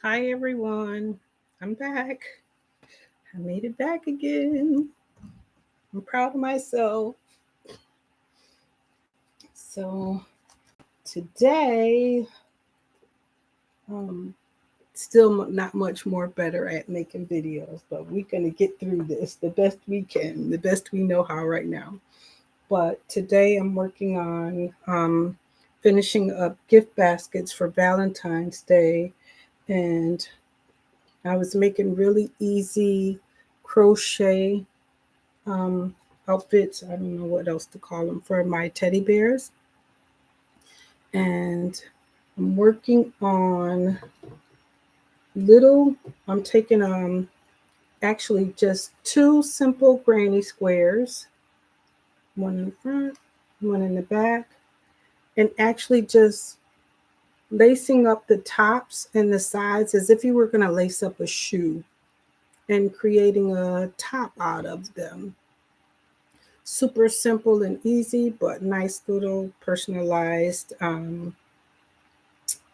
Hi everyone, I'm back. I made it back again. I'm proud of myself. So today, um, still not much more better at making videos, but we're gonna get through this the best we can, the best we know how right now. But today I'm working on finishing up gift baskets for Valentine's Day, and I was making really easy crochet um, outfits. I don't know what else to call them for my teddy bears. And I'm working on little, I'm taking actually just two simple granny squares, one in the front, one in the back, and actually just lacing up the tops and the sides as if you were going to lace up a shoe and creating a top out of them. Super simple and easy, but nice little personalized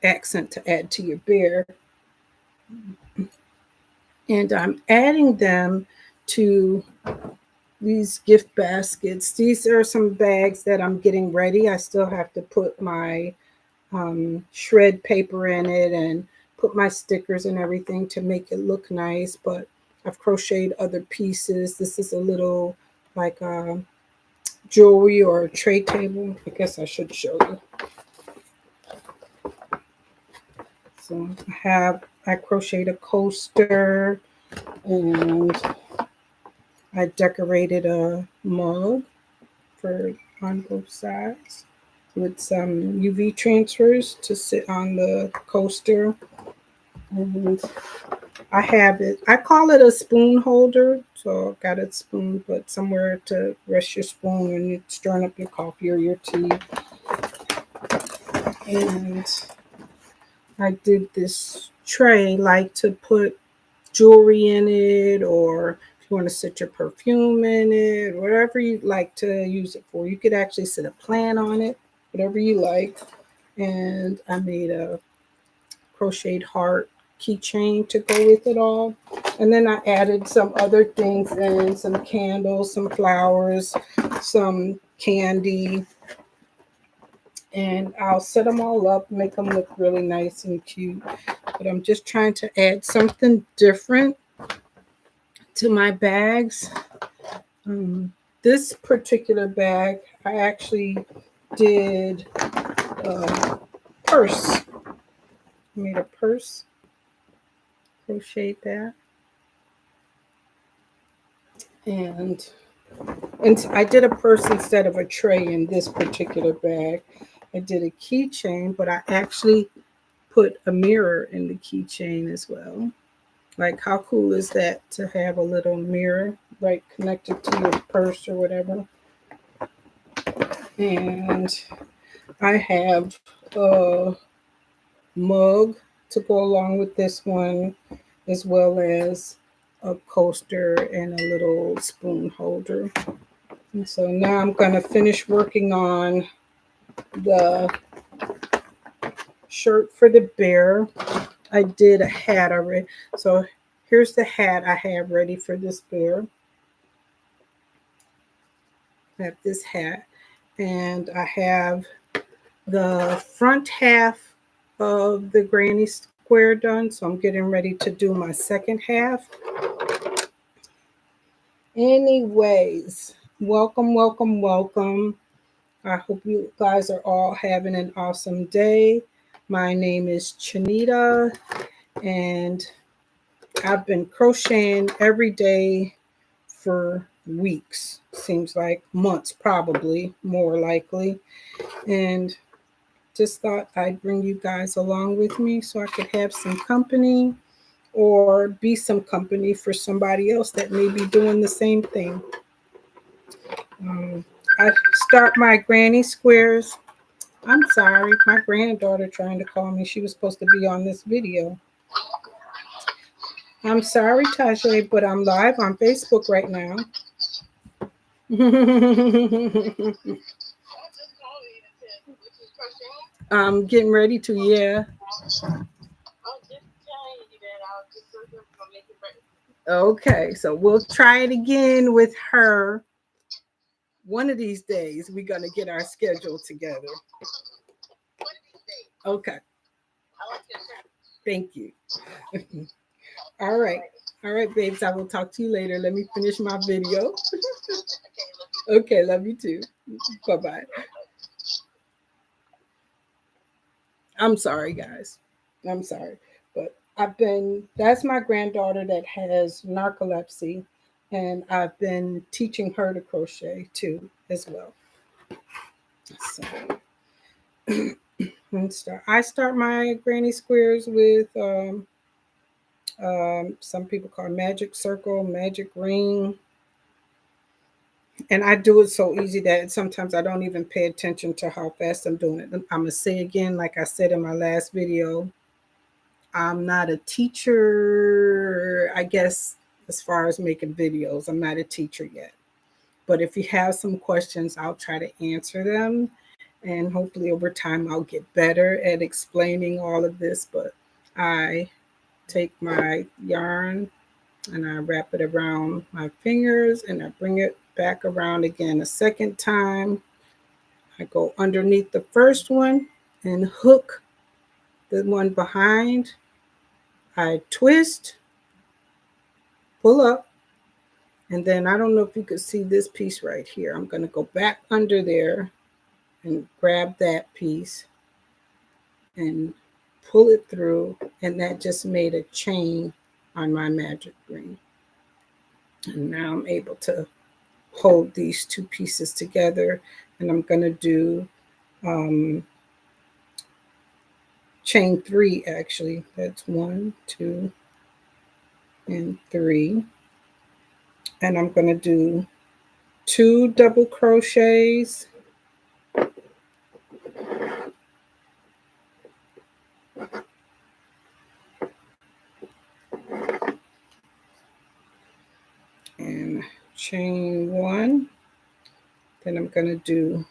accent to add to your bear. And I'm adding them to these gift baskets. These are some bags that I'm getting ready. I still have to put my shred paper in it and put my stickers and everything to make it look nice. But I've crocheted other pieces. This is a little like jewelry or a tray table. I guess I should show you. So I crocheted a coaster, and I decorated a mug for on both sides with some UV transfers to sit on the coaster. And I call it a spoon holder. So I've got a spoon, but somewhere to rest your spoon when you're stirring up your coffee or your tea. And I did this tray like to put jewelry in it, or if you want to sit your perfume in it, whatever you like to use it for. You could actually sit a plant on it, whatever you like. And I made a crocheted heart keychain to go with it all. And then I added some other things in, some candles, some flowers, some candy, and I'll set them all up, make them look really nice and cute. But I'm just trying to add something different to my bags. This particular bag, I actually did a purse. I made a purse, crocheted that, and I did a purse instead of a tray in this particular bag. I did a keychain, but I actually put a mirror in the keychain as well. Like, how cool is that to have a little mirror right connected to your purse or whatever? And I have a mug to go along with this one, as well as a coaster and a little spoon holder. And so now I'm going to finish working on the shirt for the bear. I did a hat already. So here's the hat I have ready for this bear. I have this hat, and I have the front half of the granny square done. So I'm getting ready to do my second half. Anyways, welcome, welcome, welcome. I hope you guys are all having an awesome day. My name is Chanita, and I've been crocheting every day for weeks. Seems like months, probably more likely. And just thought I'd bring you guys along with me so I could have some company or be some company for somebody else that may be doing the same thing. I start my granny squares. I'm sorry, my granddaughter trying to call me. She was supposed to be on this video. I'm sorry, Tajay, but I'm live on Facebook right now. I'm getting ready to, yeah. Okay, so we'll try it again with her. One of these days, we're going to get our schedule together. Okay. Thank you. All right. All right, babes. I will talk to you later. Let me finish my video. Okay. Love you too. Bye bye. I'm sorry, guys. I'm sorry. But that's my granddaughter that has narcolepsy. And I've been teaching her to crochet too, as well. So I start my granny squares with some people call magic circle, magic ring. And I do it so easy that sometimes I don't even pay attention to how fast I'm doing it. I'm going to say again, like I said in my last video, I'm not a teacher, I guess, as far as making videos. I'm not a teacher yet. But if you have some questions, I'll try to answer them. And hopefully over time, I'll get better at explaining all of this. But I take my yarn and I wrap it around my fingers and I bring it back around again a second time. I go underneath the first one and hook the one behind. I twist, pull up, and then I don't know if you could see this piece right here. I'm going to go back under there and grab that piece and pull it through, and that just made a chain on my magic ring. And now I'm able to hold these two pieces together, and I'm going to do chain 3 actually. That's 1, 2, and 3. And I'm going to do 2 double crochets, and chain 1. Then I'm going to do,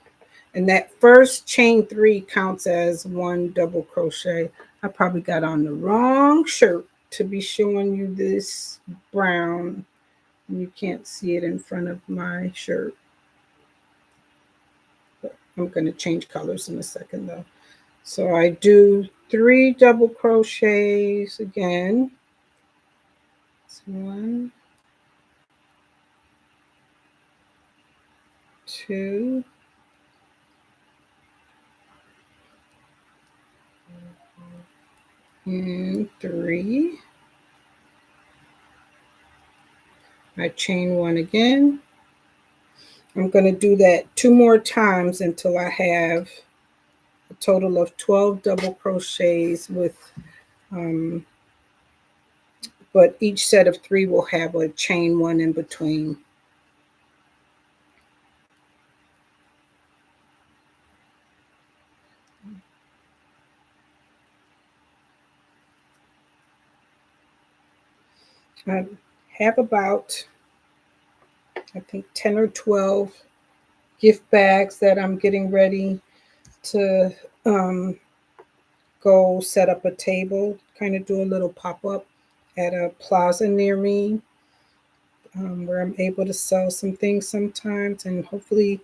and that first chain 3 counts as 1 double crochet. I probably got on the wrong shirt to be showing you this brown. You can't see it in front of my shirt. But I'm going to change colors in a second though. So I do 3 double crochets again. That's 1, 2, and 3. I chain 1 again. I'm going to do that 2 more times until I have a total of 12 double crochets with, but each set of 3 will have a chain 1 in between. I have about, I think, 10 or 12 gift bags that I'm getting ready to go set up a table, kind of do a little pop-up at a plaza near me, where I'm able to sell some things sometimes. And hopefully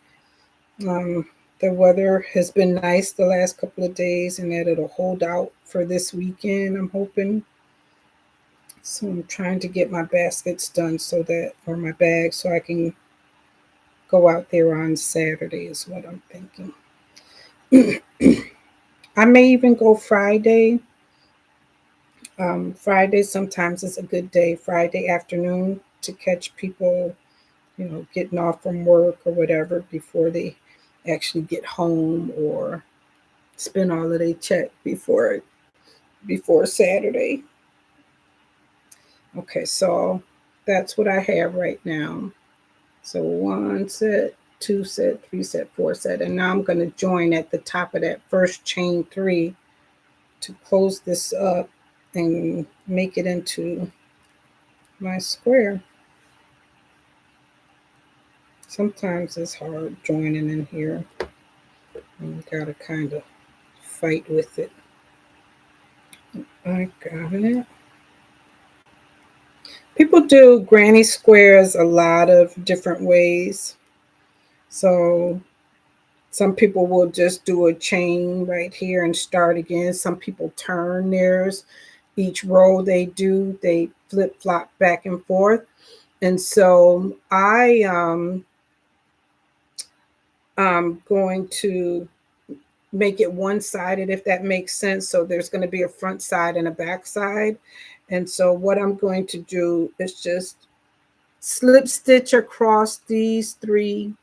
the weather has been nice the last couple of days and that it'll hold out for this weekend, I'm hoping. So I'm trying to get my baskets done or my bags, so I can go out there on Saturday is what I'm thinking. I may even go Friday. Friday sometimes is a good day, Friday afternoon, to catch people, getting off from work or whatever before they actually get home or spend all of their check before Saturday. Okay, so that's what I have right now. So 1 set, 2 set, 3 set, 4 set, and now I'm going to join at the top of that first chain 3 to close this up and make it into my square. Sometimes it's hard joining in here. You gotta kind of fight with it. I got it. People do granny squares a lot of different ways. So some people will just do a chain right here and start again. Some people turn theirs. Each row they do, they flip flop back and forth. And so I'm going to make it one-sided, if that makes sense. So there's going to be a front side and a back side. And so what I'm going to do is just slip stitch across these three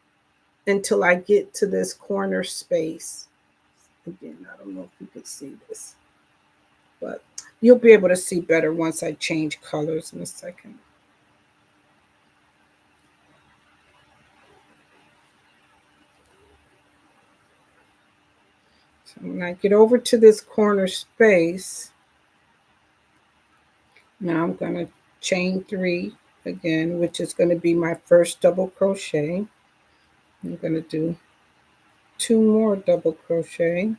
until I get to this corner space. Again, I don't know if you can see this, but you'll be able to see better once I change colors in a second. So when I get over to this corner space, now I'm going to chain 3 again, which is going to be my first double crochet. I'm going to do 2 more double crochet,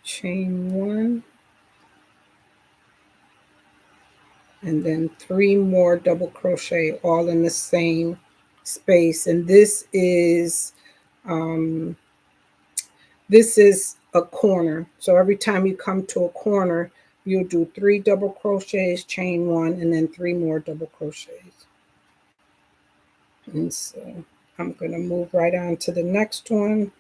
chain 1, and then 3 more double crochet all in the same space. And um, this is a corner. So every time you come to a corner, you'll do 3 double crochets, chain 1, and then 3 more double crochets. And so I'm going to move right on to the next one.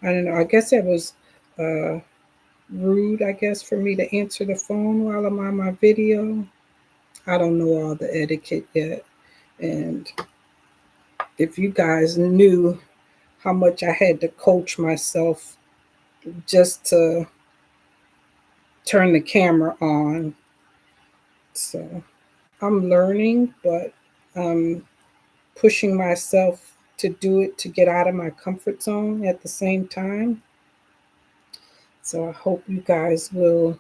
I don't know. I guess it was rude, I guess, for me to answer the phone while I'm on my video. I don't know all the etiquette yet. And if you guys knew how much I had to coach myself just to turn the camera on. So I'm learning, but I'm pushing myself to do it to get out of my comfort zone at the same time. So I hope you guys will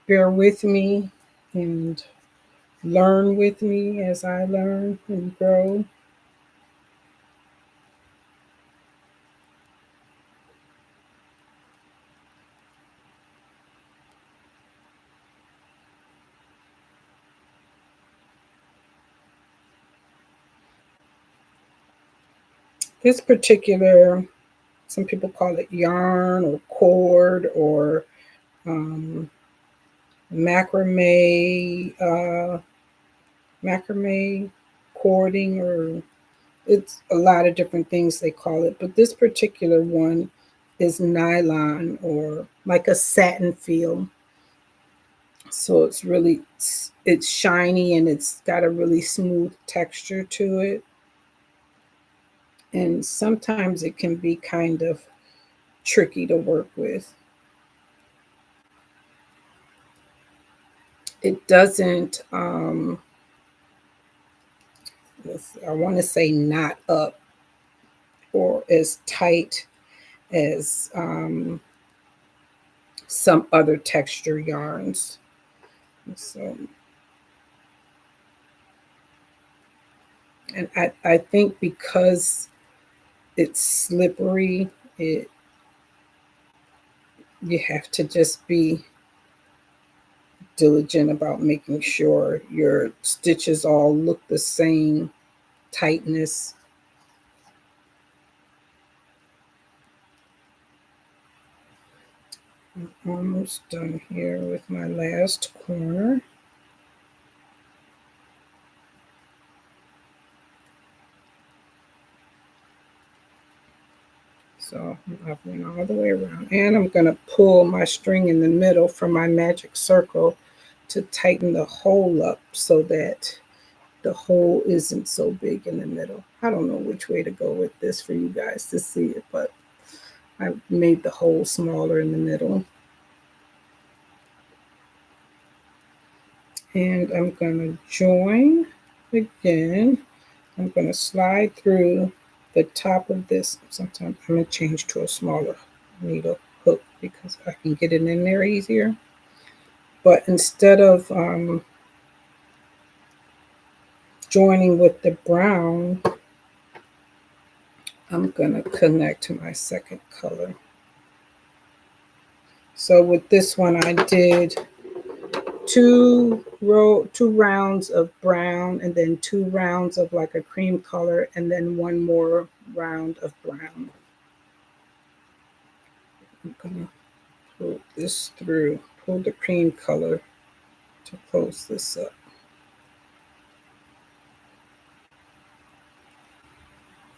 bear with me and learn with me as I learn and grow. This particular, some people call it yarn or cord or um, macrame, macrame cording, or it's a lot of different things they call it. But this particular one is nylon or like a satin feel. So it's shiny and it's got a really smooth texture to it. And sometimes it can be kind of tricky to work with. It doesn't, I want to say knot up or as tight as some other texture yarns. So, and I think because it's slippery, you have to just be diligent about making sure your stitches all look the same tightness. I'm almost done here with my last corner. So I've went all the way around, and I'm going to pull my string in the middle from my magic circle to tighten the hole up so that the hole isn't so big in the middle. I don't know which way to go with this for you guys to see it, but I made the hole smaller in the middle. And I'm going to join again. I'm going to slide through the top of this. Sometimes I'm going to change to a smaller needle hook because I can get it in there easier. But instead of joining with the brown, I'm going to connect to my second color. So with this one, I did two rounds of brown, and then 2 rounds of like a cream color, and then one more round of brown. I'm gonna pull this through, pull the cream color to close this up.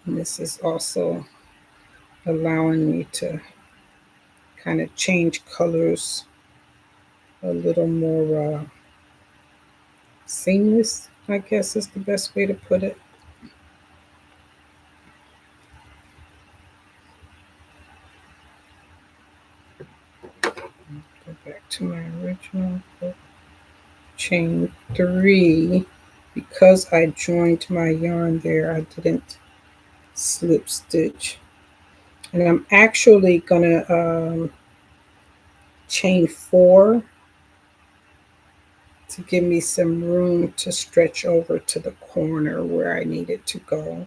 And this is also allowing me to kind of change colors a little more seamless, I guess is the best way to put it. Go back to my original chain 3. Because I joined my yarn there, I didn't slip stitch. And I'm actually gonna chain 4 to give me some room to stretch over to the corner where I need it to go.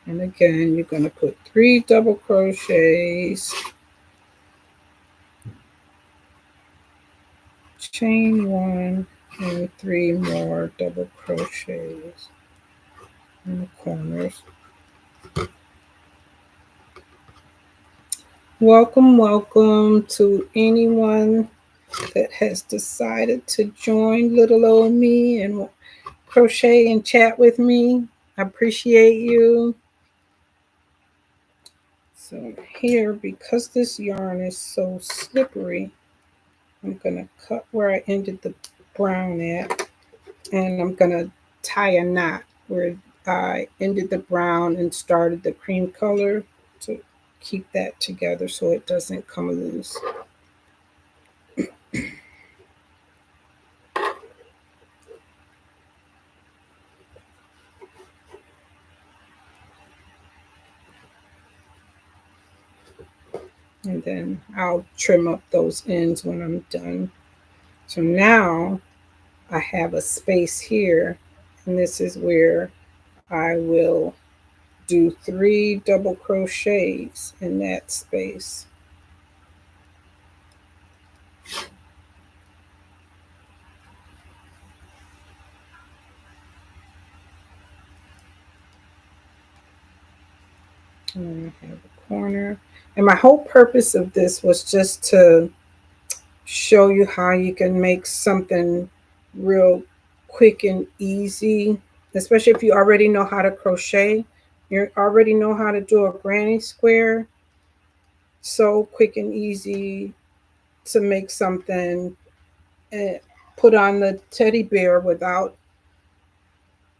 And again, you're going to put 3 double crochets, chain 1, and 3 more double crochets in the corners. Welcome to anyone that has decided to join little old me and crochet and chat with me. I appreciate you. So here, because this yarn is so slippery, I'm going to cut where I ended the brown at, and I'm going to tie a knot where I ended the brown and started the cream color to keep that together so it doesn't come loose. And then I'll trim up those ends when I'm done. So now I have a space here, and this is where I will do 3 double crochets in that space. And I have a corner. And my whole purpose of this was just to show you how you can make something real quick and easy, especially if you already know how to crochet. You already know how to do a granny square. So quick and easy to make something and put on the teddy bear without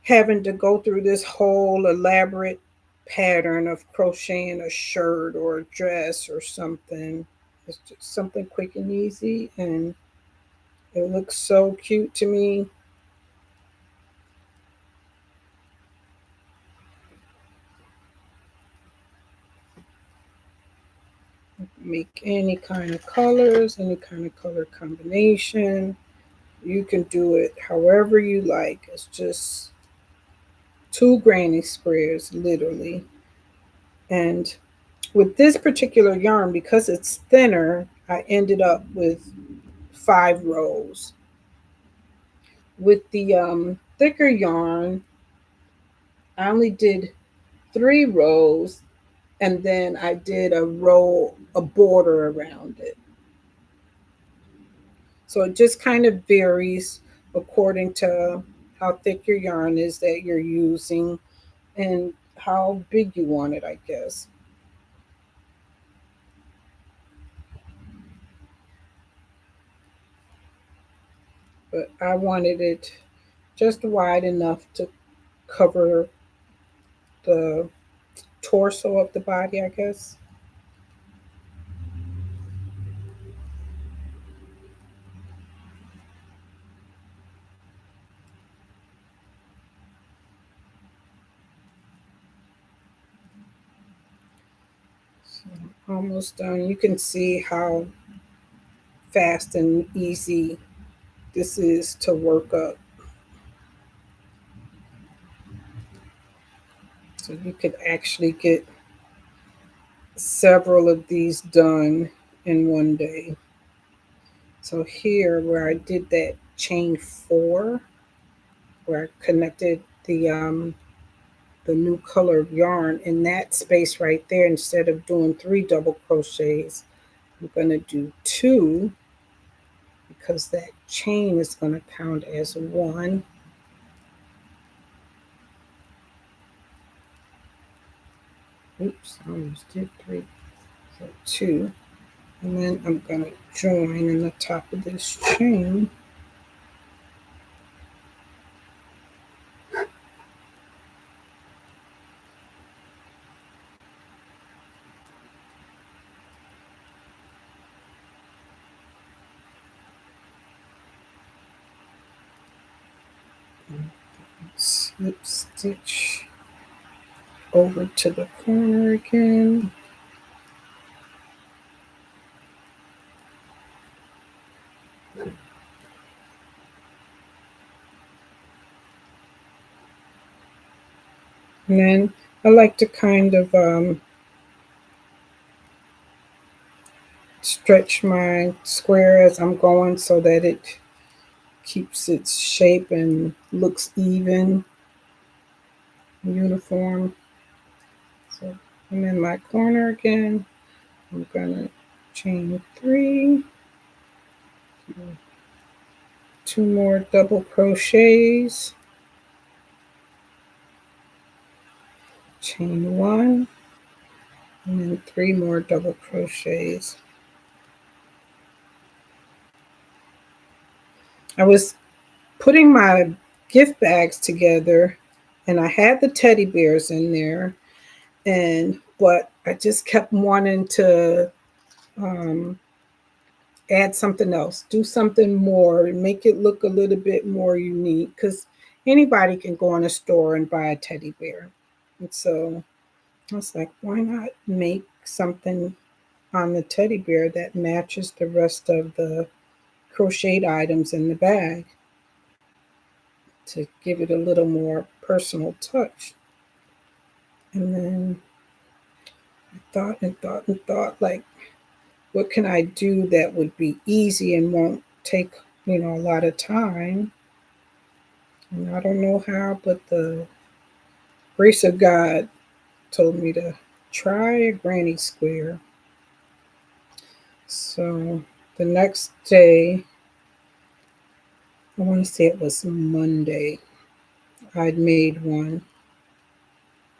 having to go through this whole elaborate pattern of crocheting a shirt or a dress or something. It's just something quick and easy, and it looks so cute to me. Make any kind of colors, any kind of color combination. You can do it however you like. It's just 2 granny squares, literally. And with this particular yarn, because it's thinner, I ended up with 5 rows. With the thicker yarn, I only did 3 rows, and then I did a border around it. So it just kind of varies according to how thick your yarn is that you're using and how big you want it, I guess. But I wanted it just wide enough to cover the torso of the body, I guess. So almost done. You can see how fast and easy this is to work up. So you could actually get several of these done in one day. So here where I did that chain 4, where I connected the new color of yarn in that space right there, instead of doing 3 double crochets, I'm going to do 2, because that chain is going to count as 1. Oops, I almost did 3. So 2. And then I'm going to join in the top of this chain. Slip stitch over to the corner again. And then I like to kind of stretch my square as I'm going so that it keeps its shape and looks even, uniform. So I'm in my corner again. I'm gonna chain 3, 2 more double crochets, chain 1, and then 3 more double crochets. I was putting my gift bags together and I had the teddy bears in there, but I just kept wanting to um, add something else, do something more, make it look a little bit more unique, because anybody can go in a store and buy a teddy bear. And so I was like, why not make something on the teddy bear that matches the rest of the crocheted items in the bag to give it a little more personal touch. And then I thought and thought and thought, like, what can I do that would be easy and won't take, a lot of time? And I don't know how, but the grace of God told me to try a granny square. So the next day, I want to say it was Monday, I'd made one.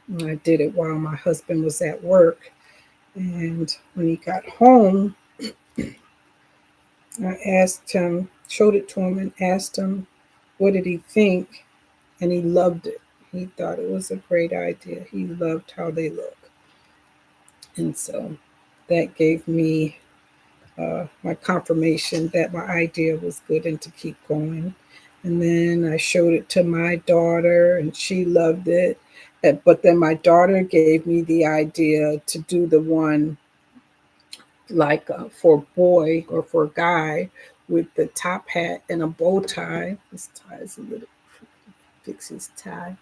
And I did it while my husband was at work. And when he got home, I asked him, showed it to him, and asked him, what did he think? And he loved it. He thought it was a great idea. He loved how they look. And so that gave me my confirmation that my idea was good and to keep going. And then I showed it to my daughter and she loved it. But then my daughter gave me the idea to do the one like for a boy or for a guy with the top hat and a bow tie. This tie is a little, fix his tie.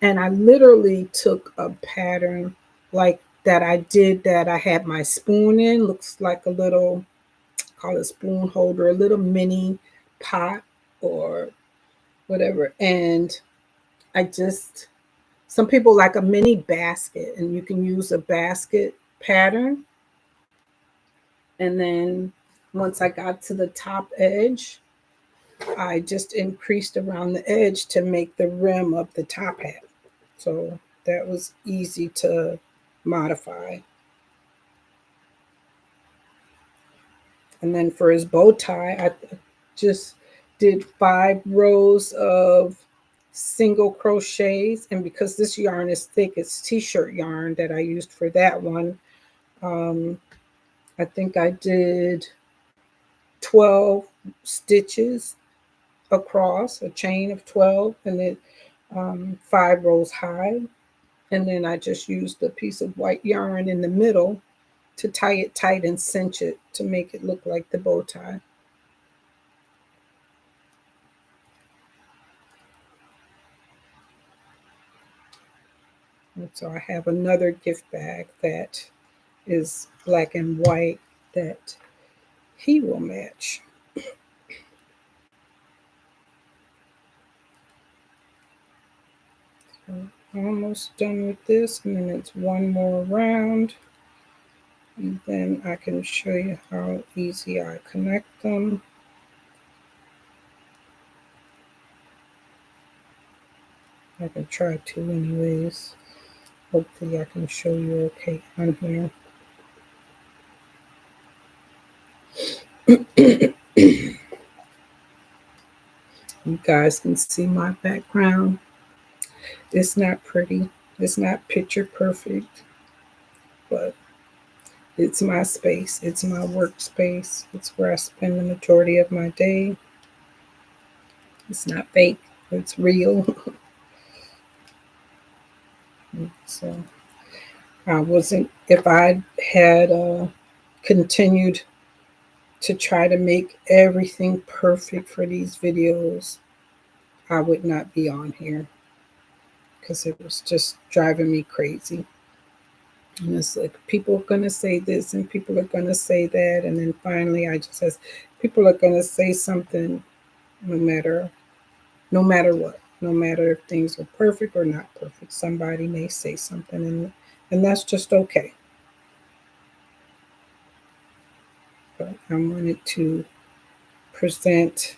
And I literally took a pattern like that I did that I had my spoon in, looks like a little, call it spoon holder, a little mini pot or whatever. And I just, some people like a mini basket, and you can use a basket pattern. And then once I got to the top edge, I just increased around the edge to make the rim of the top hat. So that was easy to modify. And then for his bow tie, I just did 5 rows of single crochets. And because this yarn is thick, it's t-shirt yarn that I used for that one. Um, I think I did 12 stitches across, a chain of 12, and it 5 rows high. And then I just used a piece of white yarn in the middle to tie it tight and cinch it to make it look like the bow tie. So I have another gift bag that is black and white that he will match. So almost done with this, and then it's one more round. And then I can show you how easy I connect them. I can try to anyways. Hopefully I can show you okay on here. You guys can see my background. It's not pretty. It's not picture perfect, but it's my space. It's my workspace. It's where I spend the majority of my day. It's not fake. It's real. So I wasn't, if I had continued to try to make everything perfect for these videos, I would not be on here because it was just driving me crazy. And it's like people are going to say this and people are going to say that. And then finally I just says, people are going to say something no matter what, no matter if things are perfect or not perfect. Somebody may say something, and that's just okay. But I wanted to present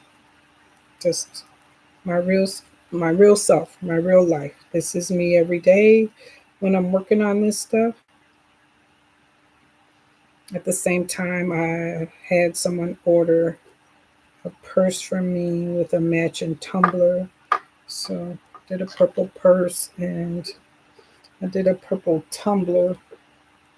just my real my real self, my real life. This is me every day when I'm working on this stuff. At the same time, I had someone order a purse from me with a matching tumbler. So I did a purple purse and I did a purple tumbler.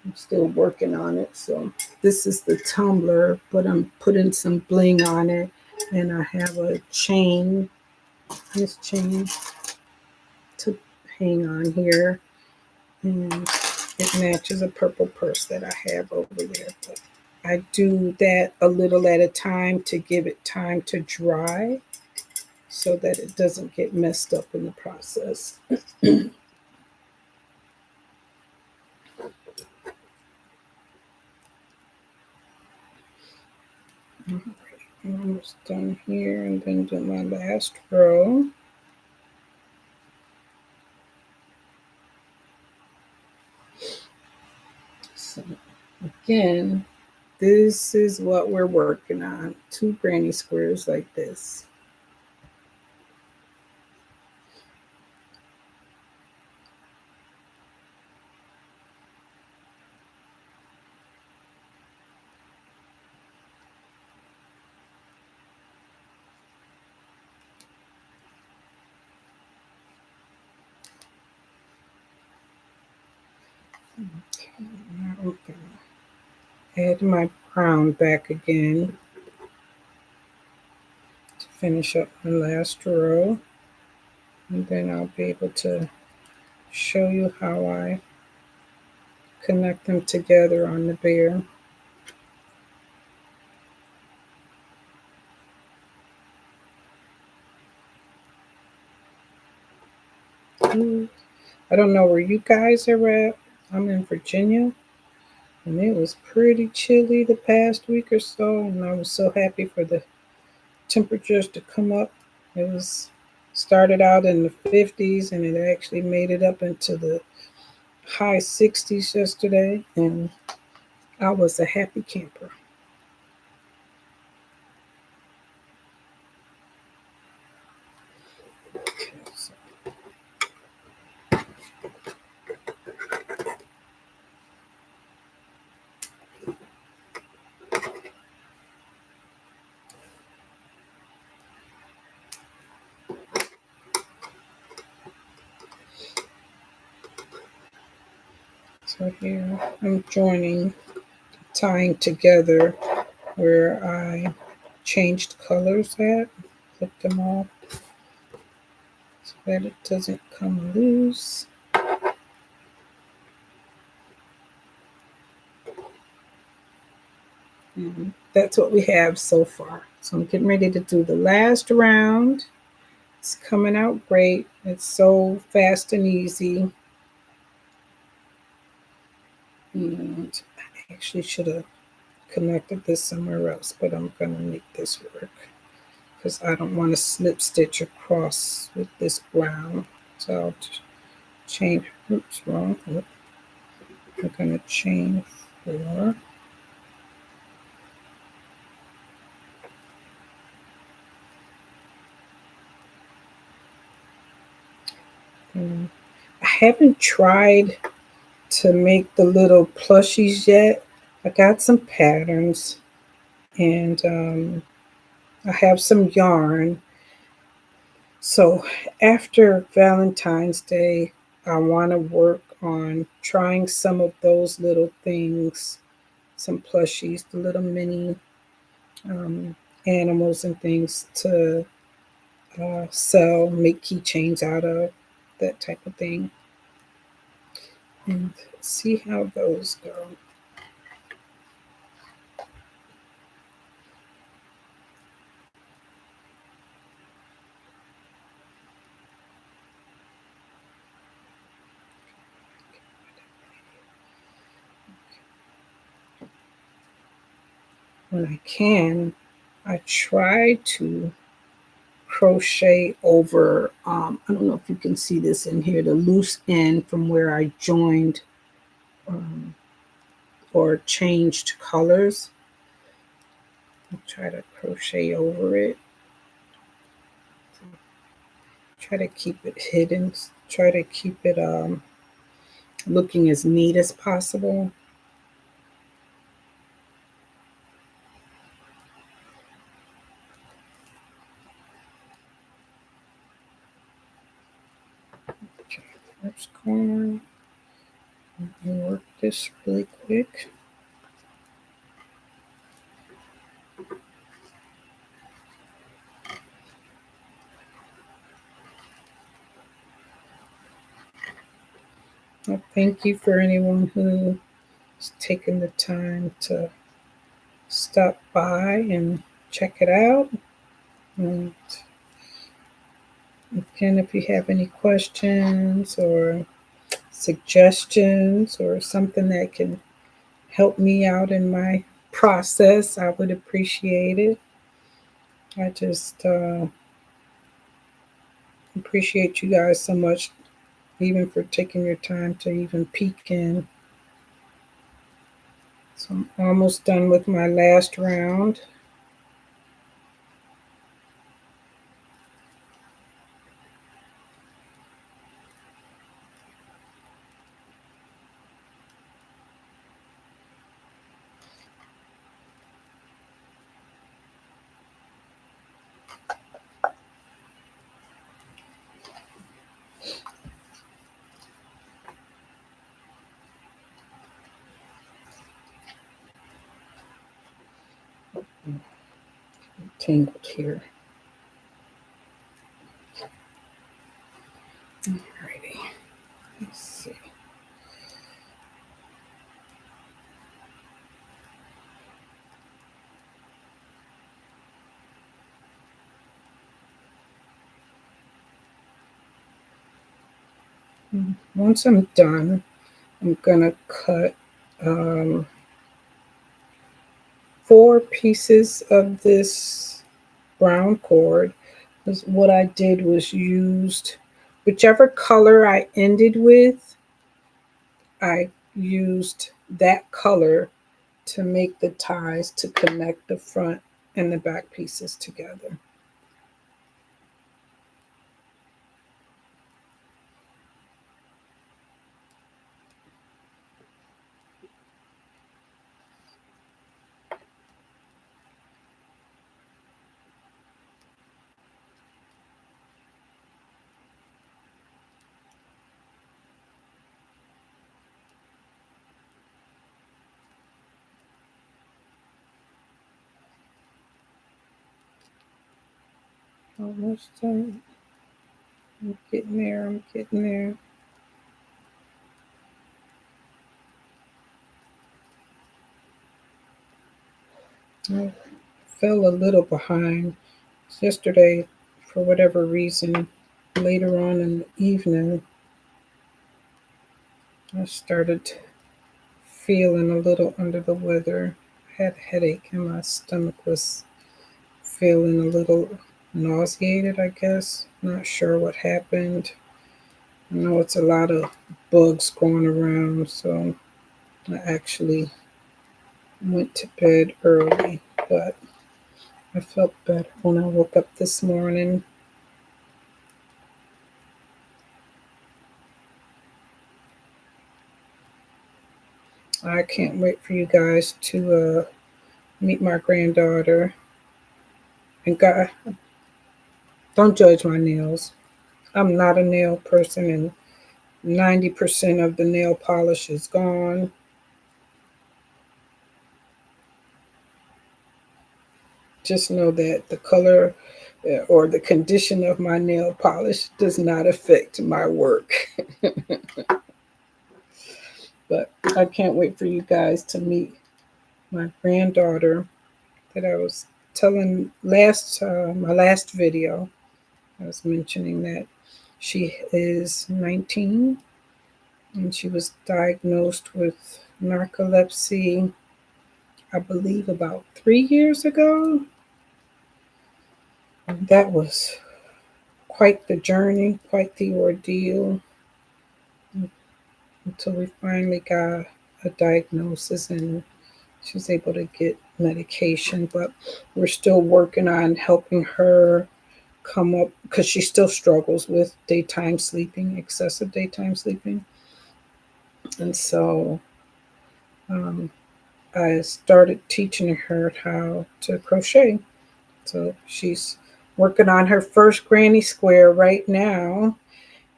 I'm still working on it. So this is the tumbler, but I'm putting some bling on it. And I have a chain, this chain to hang on here. And it matches a purple purse that I have over there. But I do that a little at a time to give it time to dry so that it doesn't get messed up in the process. I'm almost done here and then do my last row. So again, this is what we're working on. 2 granny squares like this. Okay, now I'm gonna add my brown back again to finish up my last row. And then I'll be able to show you how I connect them together on the bear. I don't know where you guys are at. I'm in Virginia, and it was pretty chilly the past week or so, and I was so happy for the temperatures to come up. It was started out in the 50s, and it actually made it up into the high 60s yesterday, and I was a happy camper. So here I'm tying together where I changed colors at, flip them off so that it doesn't come loose. And that's what we have so far. So I'm getting ready to do the last round. It's coming out great. It's so fast and easy. And I actually should have connected this somewhere else, but I'm going to make this work because I don't want to slip stitch across with this brown. So I'll chain, oops, wrong. I'm going to chain 4. And I haven't tried to make the little plushies yet. I got some patterns and I have some yarn. So after Valentine's Day, I want to work on trying some of those little things, some plushies, the little mini um, animals and things to sell, make keychains out of, that type of thing, and see how those go. When I can, I try to crochet over, I don't know if you can see this in here, the loose end from where I joined um, or changed colors. I'll try to crochet over it. Try to keep it hidden. Try to keep it looking as neat as possible. Okay, first corner. Work this really quick. Well, thank you for anyone who's taken the time to stop by and check it out. And again, if you have any questions or suggestions or something that can help me out in my process, I would appreciate it. I just appreciate you guys so much, even for taking your time to even peek in. So I'm almost done with my last round. Tangled here. Alrighty, let's see. Once I'm done, I'm gonna cut 4 pieces of this brown cord. Because what I did was used whichever color I ended with, I used that color to make the ties to connect the front and the back pieces together. Almost done. I'm getting there. I'm getting there. I fell a little behind yesterday for whatever reason. Later on in the evening, I started feeling a little under the weather. I had a headache and my stomach was feeling a little nauseated, I guess. Not sure what happened. I know it's a lot of bugs going around, so I actually went to bed early, but I felt better when I woke up this morning. I can't wait for you guys to meet my granddaughter. And God, don't judge my nails. I'm not a nail person, and 90% of the nail polish is gone. Just know that the color or the condition of my nail polish does not affect my work. But I can't wait for you guys to meet my granddaughter that I was telling my last video. I was mentioning that she is 19 and she was diagnosed with narcolepsy, I believe, about 3 years ago. And that was quite the journey, quite the ordeal until we finally got a diagnosis and she was able to get medication. But we're still working on helping her come up because she still struggles with daytime sleeping, excessive daytime sleeping. And so um, I started teaching her how to crochet. So she's working on her first granny square right now.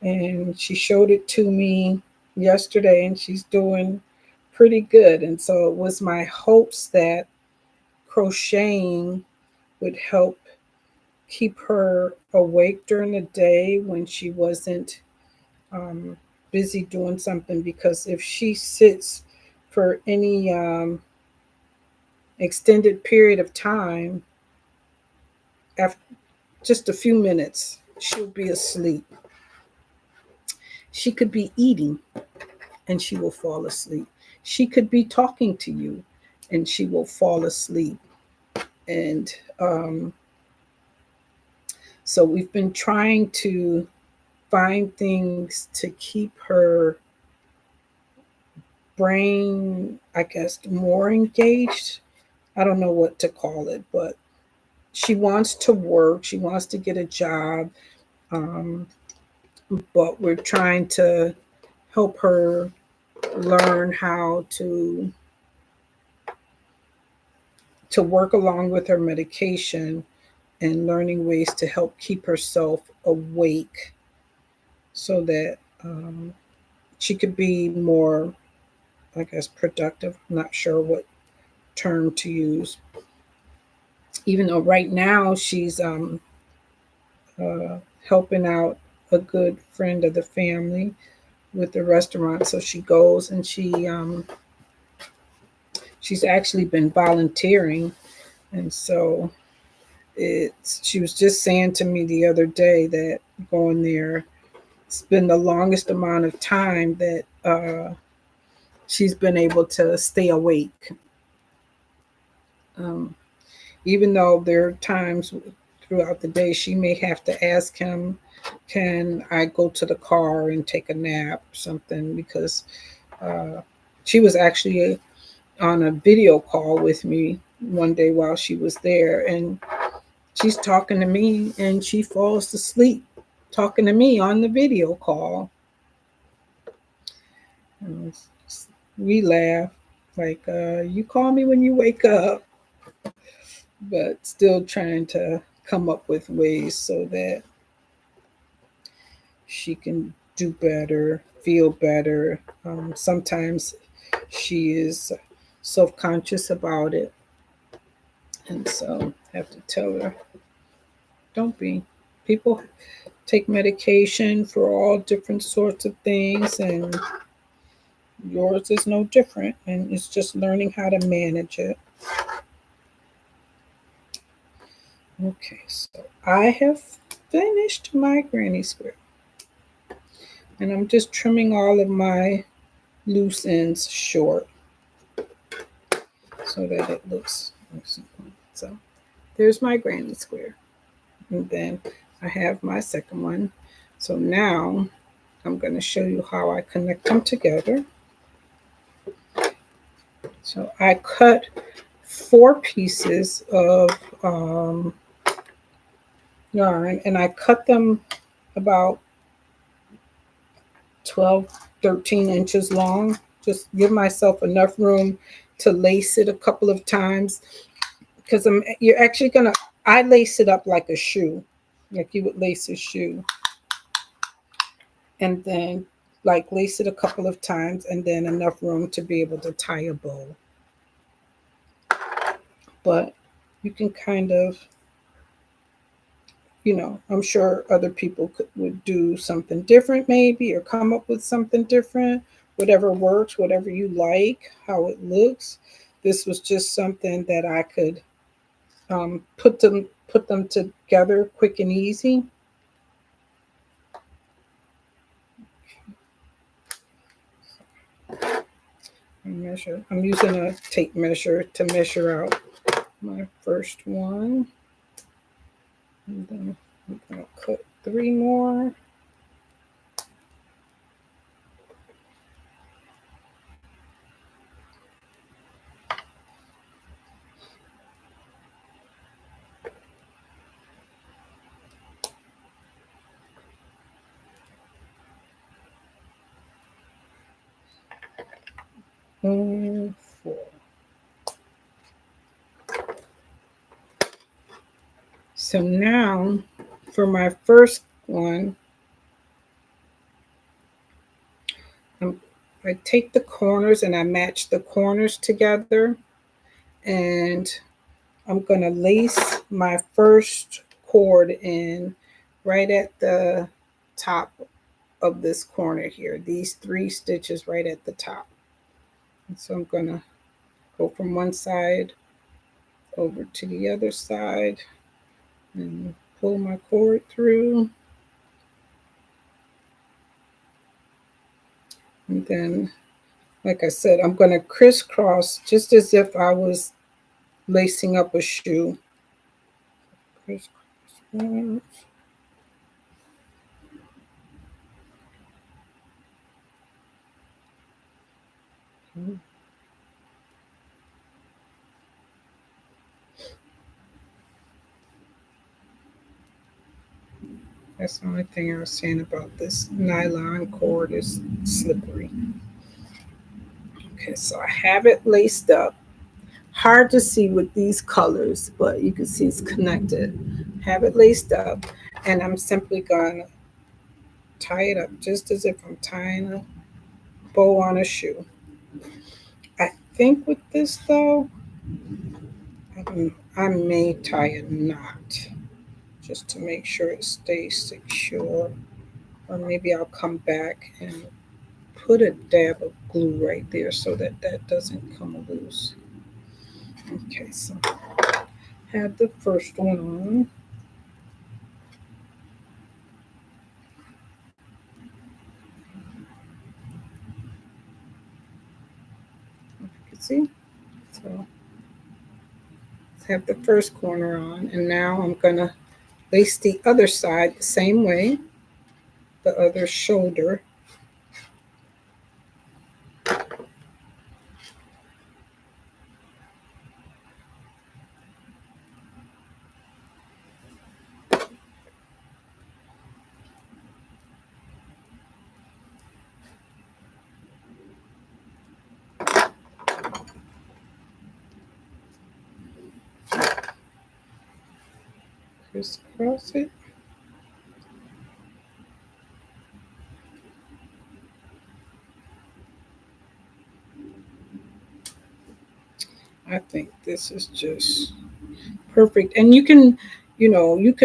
And she showed it to me yesterday and she's doing pretty good. And so it was my hopes that crocheting would help keep her awake during the day when she wasn't um, busy doing something, because if she sits for any extended period of time, after just a few minutes, she'll be asleep. She could be eating and she will fall asleep. She could be talking to you and she will fall asleep. And so we've been trying to find things to keep her brain, I guess, more engaged. I don't know what to call it, but she wants to work. She wants to get a job. Um, but we're trying to help her learn how to work along with her medication and learning ways to help keep herself awake so that she could be more, I guess, productive. I'm not sure what term to use. Even though right now she's uh, helping out a good friend of the family with the restaurant. So she goes and she's actually been volunteering. And so she was just saying to me the other day that going there, it's been the longest amount of time that she's been able to stay awake. Um, Even though there are times throughout the day she may have to ask him, can I go to the car and take a nap or something? Because uh, she was actually on a video call with me one day while she was there, and she's talking to me and she falls asleep talking to me on the video call. And we laugh like, you call me when you wake up, but still trying to come up with ways so that she can do better, feel better. Sometimes she is self conscious about it. And so I have to tell her, don't be. People take medication for all different sorts of things, and yours is no different. And it's just learning how to manage it. Okay, so I have finished my granny square. And I'm just trimming all of my loose ends short. so that it looks so. There's my granny square, and then I have my second one. So now I'm going to show you how I connect them together. So I cut 4 pieces of yarn, and I cut them about 12, 13 inches long. Just give myself enough room to lace it a couple of times, because you're actually gonna, I lace it up like a shoe, like you would lace a shoe, and then like lace it a couple of times, and then enough room to be able to tie a bow. But you can kind of, I'm sure other people would do something different maybe, or come up with something different. Whatever works, whatever you like, how it looks. This was just something that I could put them together quick and easy. I'm using a tape measure to measure out my first one. And then I'm going to cut 3 more. And 4. So now for my first one, I take the corners and I match the corners together, and I'm going to lace my first cord in right at the top of this corner here, these 3 stitches right at the top. And so I'm going to go from one side over to the other side and pull my cord through. And then, like I said, I'm going to crisscross just as if I was lacing up a shoe. Crisscross once. That's the only thing I was saying about this nylon cord is slippery. Okay, so I have it laced up. Hard to see with these colors, but you can see it's connected. Have it laced up, and I'm simply going to tie it up just as if I'm tying a bow on a shoe. I think with this though, I may tie a knot just to make sure it stays secure. Or maybe I'll come back and put a dab of glue right there so that that doesn't come loose. Okay, so have the first one on. You can see. So have the first corner on, and now I'm going to lace the other side the same way, the other shoulder. Crisscross it. I think this is just perfect. And you can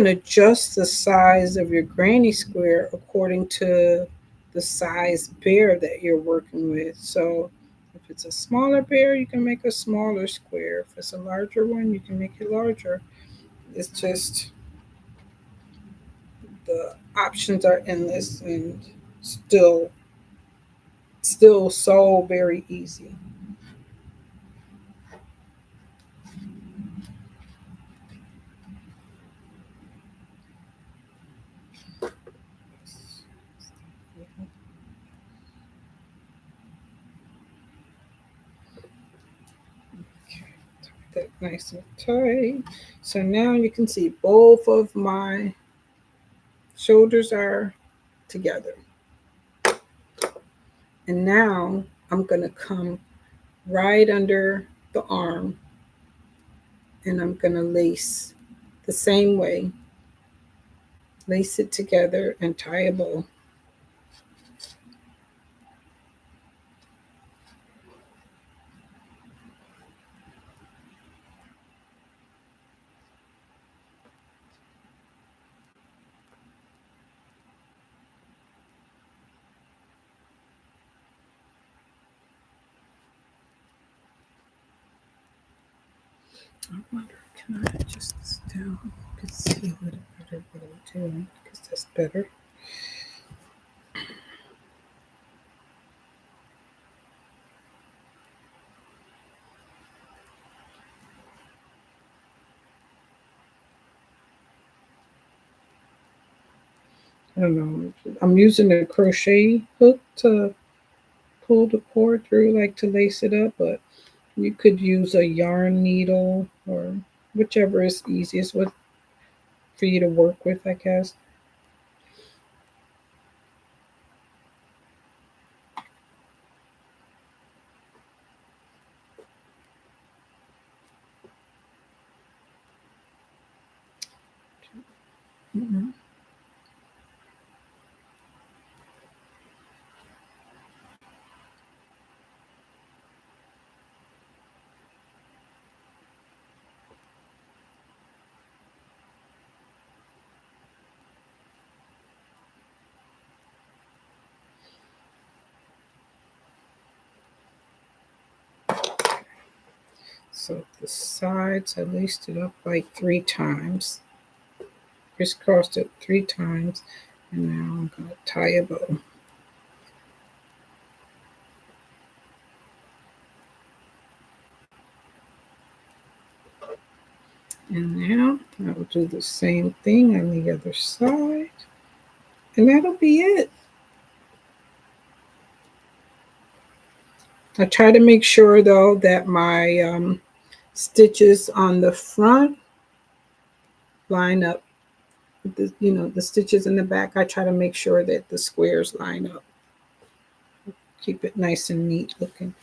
adjust the size of your granny square according to the size bear that you're working with. So if it's a smaller bear, you can make a smaller square. If it's a larger one, you can make it larger. It's just the options are endless, and still so very easy. Nice and tight. So now you can see both of my shoulders are together. And now I'm going to come right under the arm and I'm going to lace the same way. Lace it together and tie a bow. I wonder, can I adjust this down? You can see a little better what I'm doing because that's better. I don't know. I'm using the crochet hook to pull the cord through, like to lace it up, but you could use a yarn needle or whichever is easiest with for you to work with, I guess. Mhm. So the sides, I laced it up like 3 times, crisscrossed it 3 times, and now I'm going to tie a bow. And now I will do the same thing on the other side, and that'll be it. I try to make sure though that my stitches on the front line up with the stitches in the back. I try to make sure that the squares line up. Keep it nice and neat looking.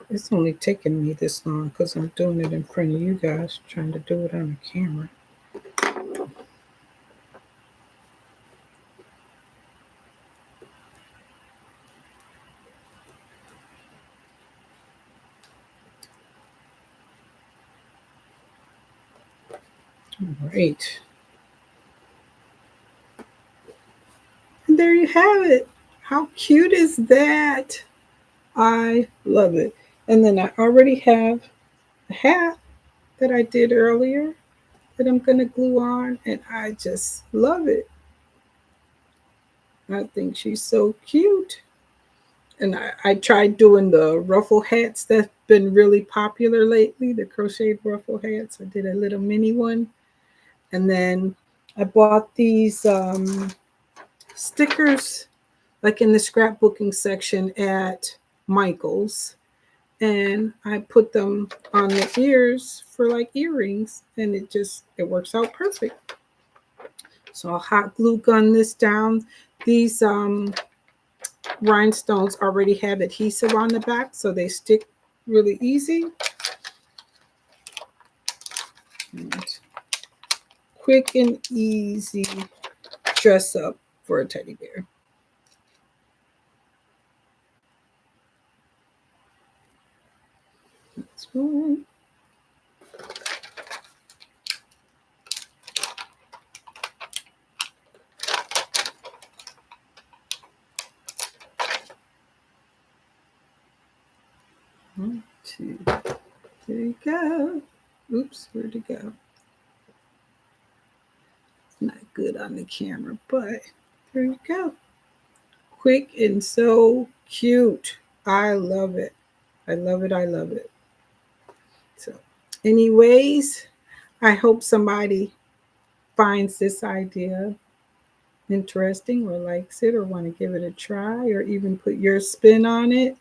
It's only taking me this long because I'm doing it in front of you guys, trying to do it on the camera. All right. And there you have it. How cute is that? I love it. And then I already have a hat that I did earlier that I'm going to glue on, and I just love it. I think she's so cute. And I tried doing the ruffle hats that's been really popular lately, the crocheted ruffle hats. I did a little mini one. And then I bought these stickers like in the scrapbooking section at Michael's, and I put them on the ears for like earrings, and it works out perfect. So I'll hot glue gun this down. These rhinestones already have adhesive on the back, so they stick really easy. And quick and easy dress up for a teddy bear. That's one. One, two. There you go. Oops, where'd it go? It's not good on the camera, but there you go. Quick and so cute. I love it. I love it. I love it. So, anyways, I hope somebody finds this idea interesting or likes it or want to give it a try or even put your spin on it.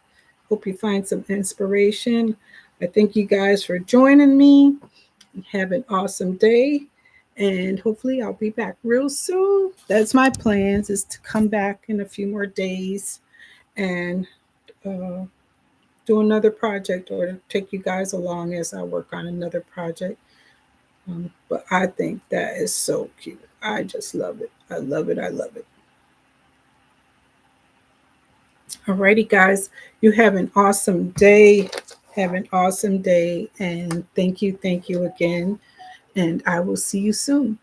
Hope you find some inspiration. I thank you guys for joining me. Have an awesome day. And hopefully I'll be back real soon. That's my plans, is to come back in a few more days and do another project or take you guys along as I work on another project. But I think that is so cute. I just love it. I love it. I love it. Alrighty, guys. You have an awesome day. Have an awesome day. And thank you again. And I will see you soon.